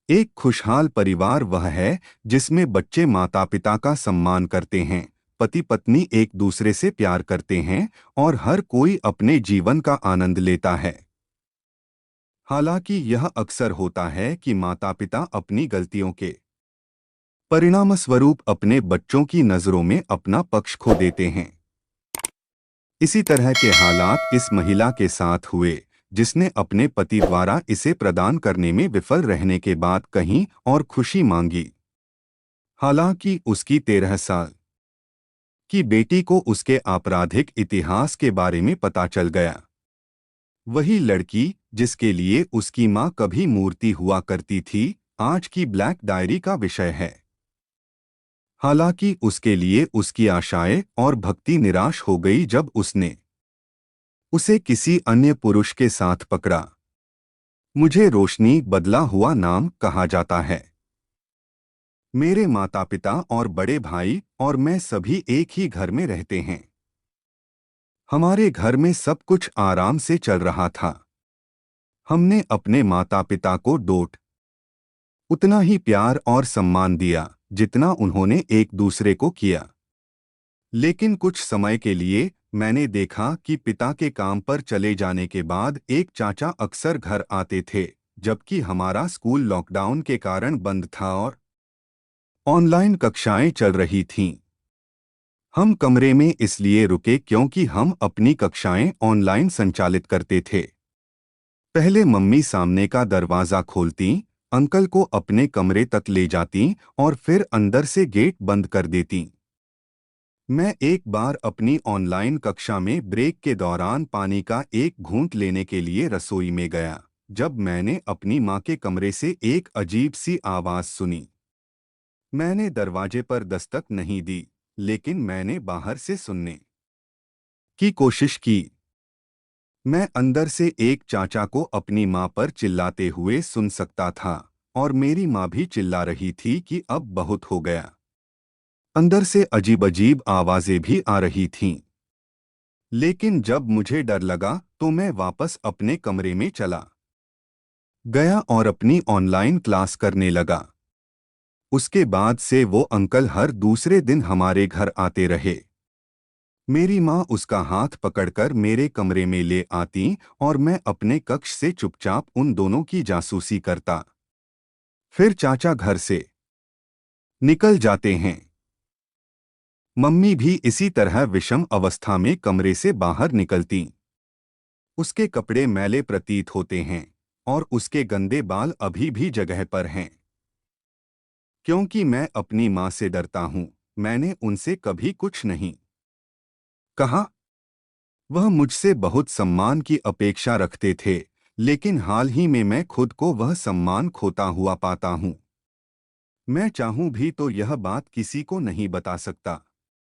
एक खुशहाल परिवार वह है जिसमें बच्चे माता पिता का सम्मान करते हैं, पति पत्नी एक दूसरे से प्यार करते हैं और हर कोई अपने जीवन का आनंद लेता है। हालांकि यह अक्सर होता है कि माता पिता अपनी गलतियों के परिणामस्वरूप अपने बच्चों की नज़रों में अपना पक्ष खो देते हैं। इसी तरह के हालात इस महिला के साथ हुए, जिसने अपने पति द्वारा इसे प्रदान करने में विफल रहने के बाद कहीं और खुशी मांगी। हालांकि उसकी 13 साल की बेटी को उसके आपराधिक इतिहास के बारे में पता चल गया। वही लड़की जिसके लिए उसकी मां कभी मूर्ति हुआ करती थी, आज की ब्लैक डायरी का विषय है। हालांकि उसके लिए उसकी आशाएं और भक्ति निराश हो गई जब उसने उसे किसी अन्य पुरुष के साथ पकड़ा। मुझे रोशनी बदला हुआ नाम कहा जाता है। मेरे माता पिता और बड़े भाई और मैं सभी एक ही घर में रहते हैं। हमारे घर में सब कुछ आराम से चल रहा था। हमने अपने माता पिता को डोट उतना ही प्यार और सम्मान दिया जितना उन्होंने एक दूसरे को किया। लेकिन कुछ समय के लिए मैंने देखा कि पिता के काम पर चले जाने के बाद एक चाचा अक्सर घर आते थे, जबकि हमारा स्कूल लॉकडाउन के कारण बंद था और ऑनलाइन कक्षाएं चल रही थीं। हम कमरे में इसलिए रुके क्योंकि हम अपनी कक्षाएं ऑनलाइन संचालित करते थे। पहले मम्मी सामने का दरवाज़ा खोलती, अंकल को अपने कमरे तक ले जाती और फिर अंदर से गेट बंद कर देती। मैं एक बार अपनी ऑनलाइन कक्षा में ब्रेक के दौरान पानी का एक घूंट लेने के लिए रसोई में गया, जब मैंने अपनी माँ के कमरे से एक अजीब सी आवाज़ सुनी। मैंने दरवाजे पर दस्तक नहीं दी, लेकिन मैंने बाहर से सुनने की कोशिश की। मैं अंदर से एक चाचा को अपनी माँ पर चिल्लाते हुए सुन सकता था और मेरी माँ भी चिल्ला रही थी कि अब बहुत हो गया। अंदर से अजीब अजीब आवाज़ें भी आ रही थीं। लेकिन जब मुझे डर लगा तो मैं वापस अपने कमरे में चला गया और अपनी ऑनलाइन क्लास करने लगा। उसके बाद से वो अंकल हर दूसरे दिन हमारे घर आते रहे। मेरी माँ उसका हाथ पकड़कर मेरे कमरे में ले आती और मैं अपने कक्ष से चुपचाप उन दोनों की जासूसी करता। फिर चाचा घर से निकल जाते हैं। मम्मी भी इसी तरह विषम अवस्था में कमरे से बाहर निकलती। उसके कपड़े मैले प्रतीत होते हैं और उसके गंदे बाल अभी भी जगह पर हैं। क्योंकि मैं अपनी माँ से डरता हूँ, मैंने उनसे कभी कुछ नहीं कहा। वह मुझसे बहुत सम्मान की अपेक्षा रखते थे, लेकिन हाल ही में मैं खुद को वह सम्मान खोता हुआ पाता हूँ। मैं चाहूँ भी तो यह बात किसी को नहीं बता सकता।